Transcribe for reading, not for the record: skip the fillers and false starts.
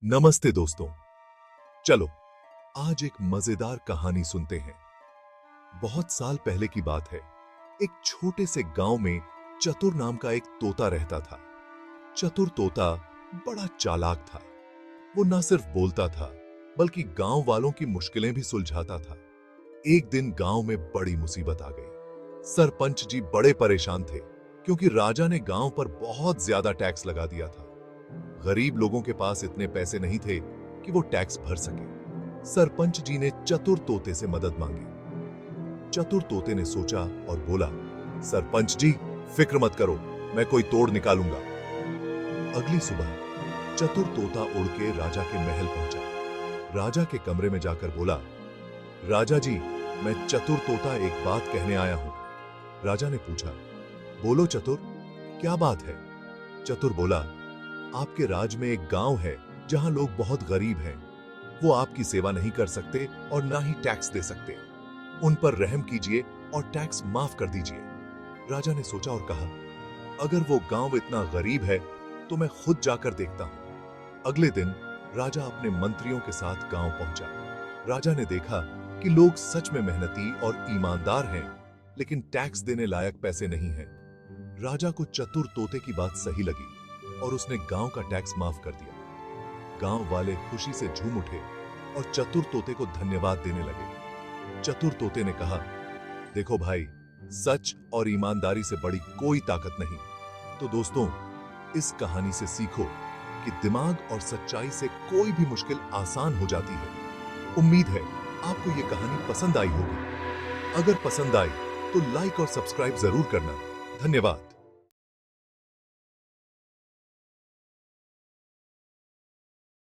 नमस्ते दोस्तों। चलो आज एक मजेदार कहानी सुनते हैं। बहुत साल पहले की बात है। एक छोटे से गांव में चतुर नाम का एक तोता रहता था। चतुर तोता बड़ा चालाक था। वो न सिर्फ बोलता था बल्कि गांव वालों की मुश्किलें भी सुलझाता था। एक दिन गांव में बड़ी मुसीबत आ गई। सरपंच जी बड़े परेशान थे क्योंकि राजा ने गांव पर बहुत ज्यादा टैक्स लगा दिया था। गरीब लोगों के पास इतने पैसे नहीं थे कि वो टैक्स भर सके। सरपंच जी ने चतुर तोते से मदद मांगी। चतुर तोते ने सोचा और बोला, सरपंच जी फिक्र मत करो, मैं कोई तोड़ निकालूंगा। अगली सुबह चतुर तोता उड़ के राजा के महल पहुंचा। राजा के कमरे में जाकर बोला, राजा जी मैं चतुर तोता एक बात कहने आया हूं। राजा ने पूछा, बोलो चतुर, क्या बात है? चतुर बोला, आपके राज में एक गांव है जहां लोग बहुत गरीब हैं। वो आपकी सेवा नहीं कर सकते और ना ही टैक्स दे सकते। उन पर रहम कीजिए और टैक्स माफ कर दीजिए। राजा ने सोचा और कहा, अगर वो गांव इतना गरीब है तो मैं खुद जाकर देखता हूं। अगले दिन राजा अपने मंत्रियों के साथ गांव पहुंचा। राजा ने देखा कि लोग सच में मेहनती और ईमानदार हैं, लेकिन टैक्स देने लायक पैसे नहीं हैं। राजा को चतुर तोते की बात सही लगी और उसने गांव का टैक्स माफ कर दिया। गांव वाले खुशी से झूम उठे और चतुर तोते को धन्यवाद देने लगे। चतुर तोते ने कहा, देखो भाई, सच और ईमानदारी से बड़ी कोई ताकत नहीं। तो दोस्तों, इस कहानी से सीखो कि दिमाग और सच्चाई से कोई भी मुश्किल आसान हो जाती है। उम्मीद है आपको ये कहानी पसंद आई होगी। अगर पसंद आई तो लाइक और सब्सक्राइब जरूर करना। धन्यवाद।